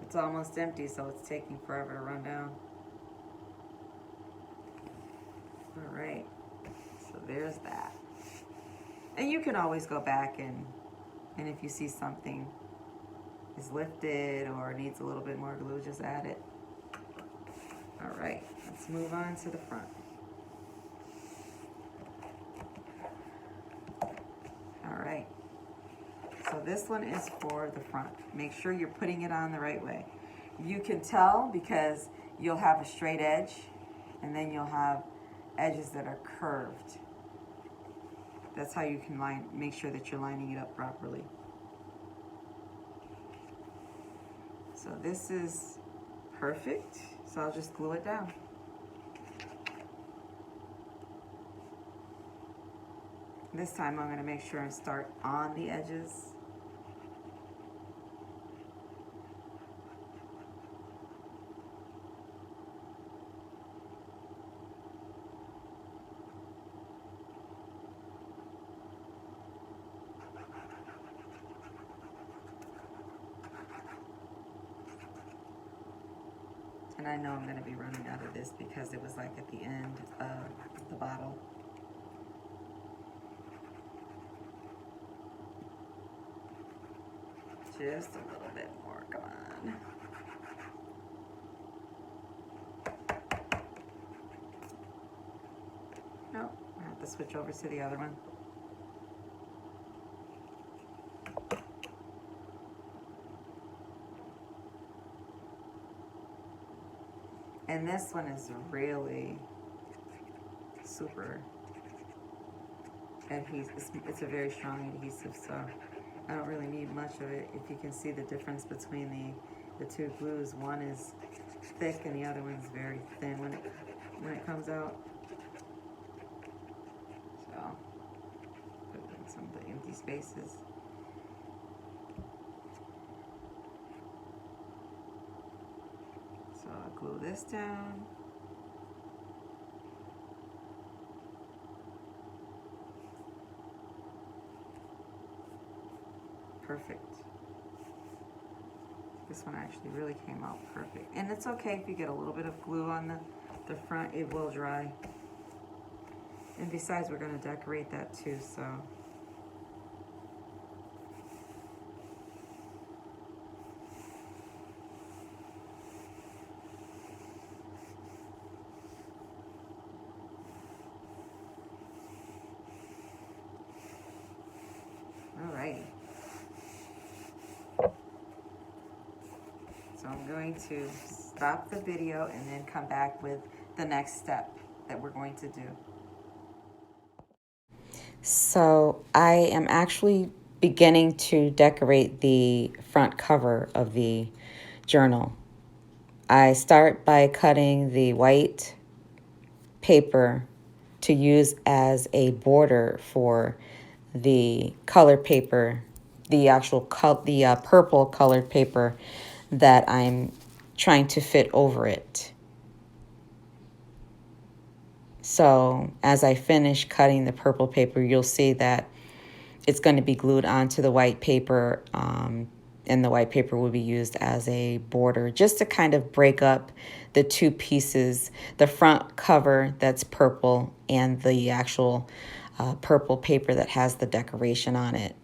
It's almost empty, so it's taking forever to run down. All right, so there's that. And you can always go back and if you see something is lifted or needs a little bit more glue, just add it. All right, let's move on to the front. All right, so this one is for the front. Make sure you're putting it on the right way. You can tell because you'll have a straight edge and then you'll have edges that are curved. That's how you can make sure that you're lining it up properly. So this is perfect. So I'll just glue it down. This time I'm going to make sure and start on the edges. And I know I'm going to be running out of this because it was like at the end of the bottle. Just a little bit more, come on. Nope, I have to switch over to the other one. And this one is really super adhesive. It's a very strong adhesive, so I don't really need much of it. If you can see the difference between the two glues, one is thick and the other one's very thin when it comes out. So put in some of the empty spaces. So I'll glue this down. Perfect. This one actually really came out perfect. And it's okay if you get a little bit of glue on the front, it will dry. And besides, we're gonna decorate that too, so. All right. So I'm going to stop the video and then come back with the next step that we're going to do. So I am actually beginning to decorate the front cover of the journal. I start by cutting the white paper to use as a border for the color paper, the actual purple colored paper that I'm trying to fit over it. So as I finish cutting the purple paper, you'll see that it's going to be glued onto the white paper, and the white paper will be used as a border just to kind of break up the two pieces, the front cover that's purple and the actual purple paper that has the decoration on it.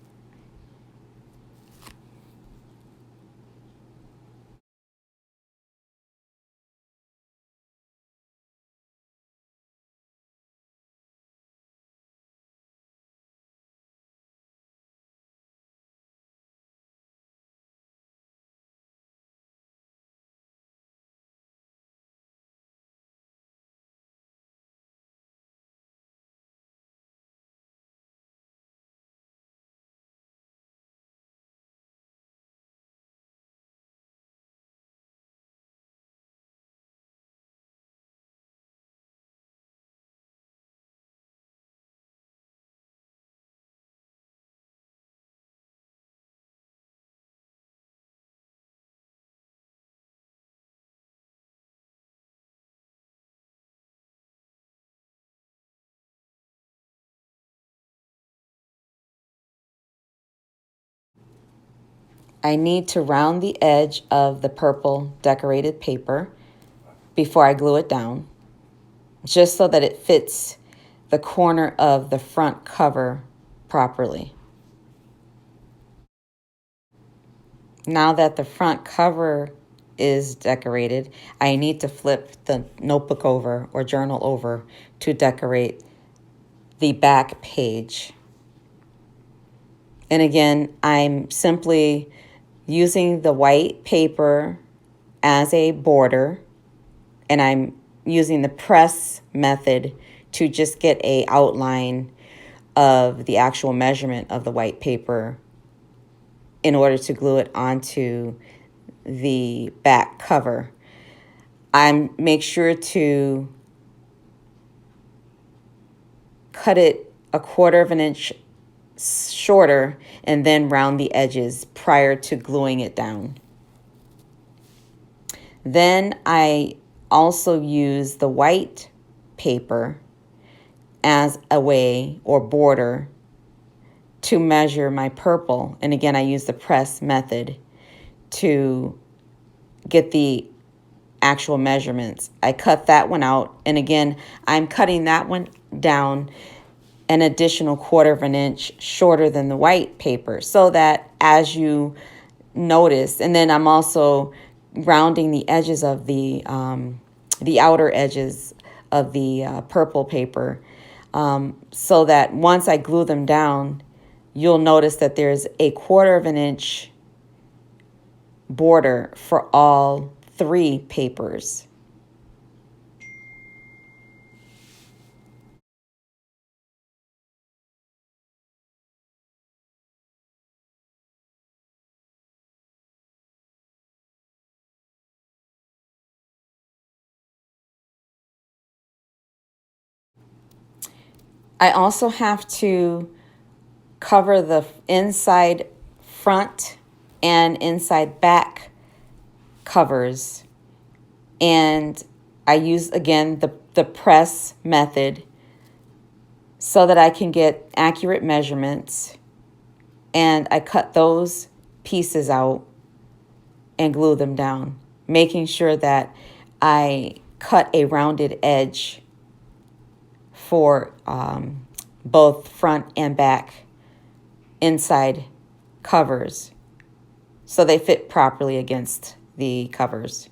I need to round the edge of the purple decorated paper before I glue it down, just so that it fits the corner of the front cover properly. Now that the front cover is decorated, I need to flip the notebook over or journal over to decorate the back page. And again, I'm simply using the white paper as a border, and I'm using the press method to just get an outline of the actual measurement of the white paper in order to glue it onto the back cover. I make sure to cut it 1/4 of an inch shorter and then round the edges prior to gluing it down. Then I also use the white paper as a way or border to measure my purple. And again, I use the press method to get the actual measurements. I cut that one out. And again, I'm cutting that one down an additional 1/4 of an inch shorter than the white paper, so that as you notice, and then I'm also rounding the edges of the outer edges of the purple paper, so that once I glue them down, you'll notice that there's a 1/4 of an inch border for all 3 papers. I also have to cover the inside front and inside back covers. And I use, again, the press method so that I can get accurate measurements. And I cut those pieces out and glue them down, making sure that I cut a rounded edge for both front and back inside covers so they fit properly against the covers.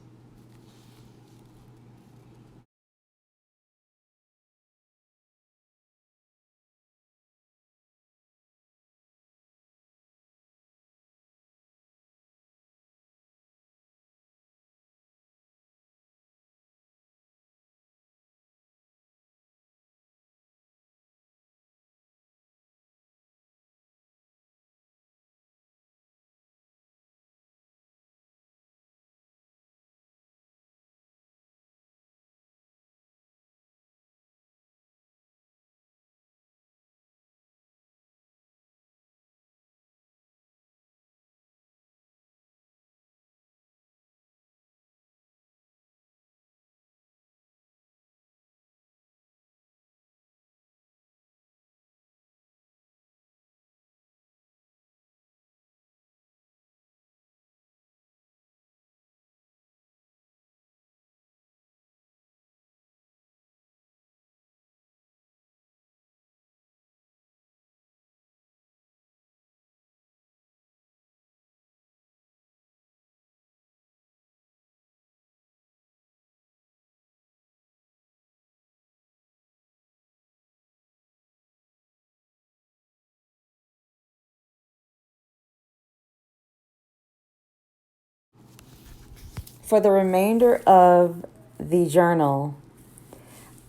For the remainder of the journal,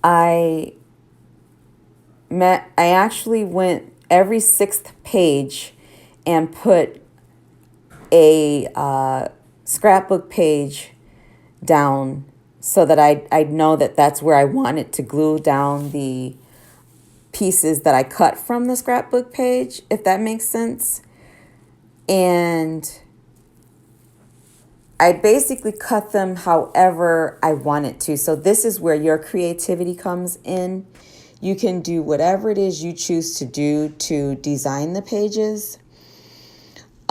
I actually went every 6th page and put a scrapbook page down so that I'd know that that's where I wanted to glue down the pieces that I cut from the scrapbook page, if that makes sense. And I basically cut them however I wanted to. So this is where your creativity comes in. You can do whatever it is you choose to do to design the pages.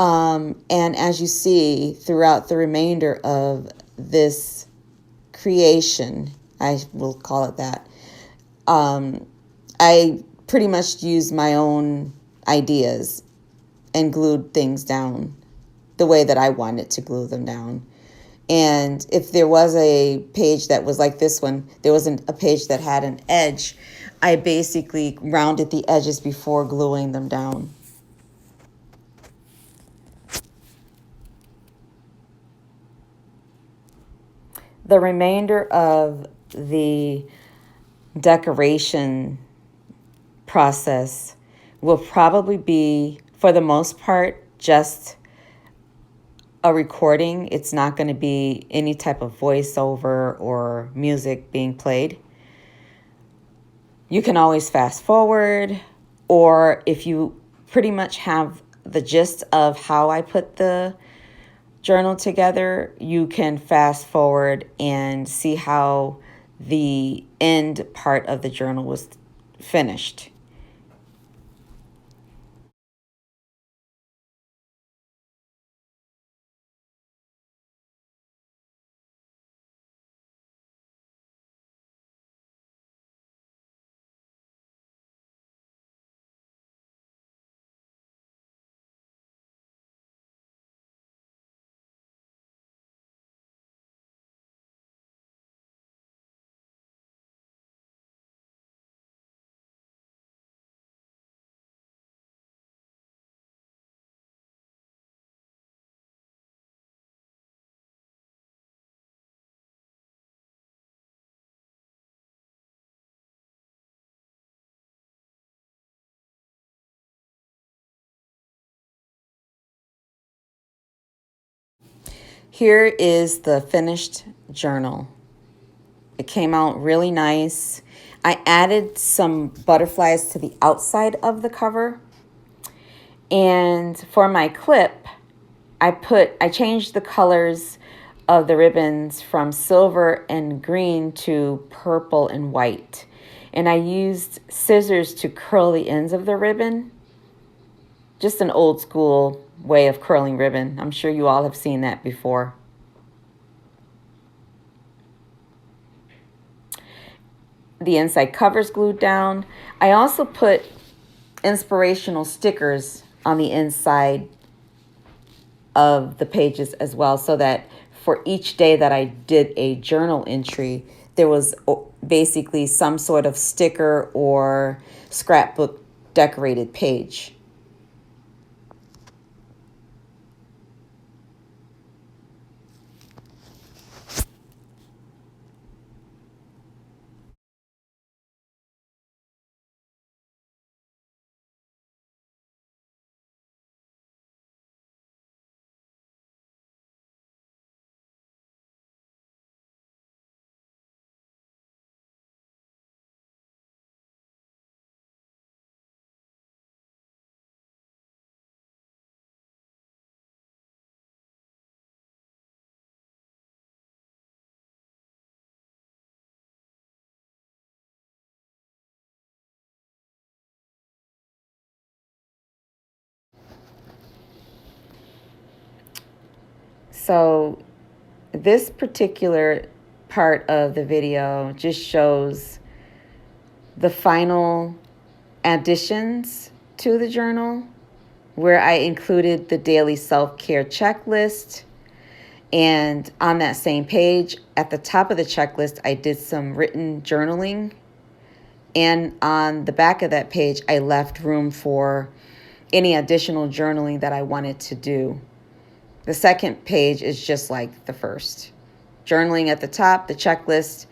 And as you see throughout the remainder of this creation, I will call it that, I pretty much used my own ideas and glued things down the way that I wanted to glue them down. And if there was a page that was like this one, there wasn't a page that had an edge, I basically rounded the edges before gluing them down. The remainder of the decoration process will probably be, for the most part, just a recording. It's not going to be any type of voiceover or music being played. You can always fast forward, or if you pretty much have the gist of how I put the journal together, you can fast forward and see how the end part of the journal was finished. Here is the finished journal. It came out really nice. I added some butterflies to the outside of the cover. And for my clip, I changed the colors of the ribbons from silver and green to purple and white. And I used scissors to curl the ends of the ribbon. Just an old school way of curling ribbon. I'm sure you all have seen that before. The inside cover's glued down. I also put inspirational stickers on the inside of the pages as well, so that for each day that I did a journal entry, there was basically some sort of sticker or scrapbook decorated page. So this particular part of the video just shows the final additions to the journal, where I included the daily self-care checklist. And on that same page, at the top of the checklist, I did some written journaling. And on the back of that page, I left room for any additional journaling that I wanted to do. The second page is just like the first. Journaling at the top, the checklist,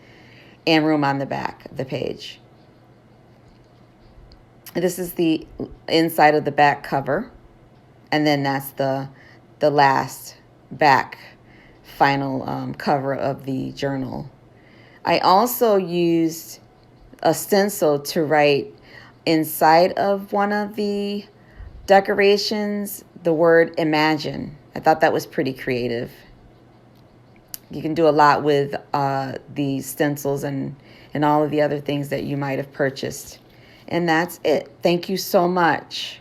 and room on the back of the page. This is the inside of the back cover. And then that's the last back final cover of the journal. I also used a stencil to write inside of one of the decorations the word imagine. I thought that was pretty creative. You can do a lot with the stencils and all of the other things that you might have purchased. And that's it. Thank you so much.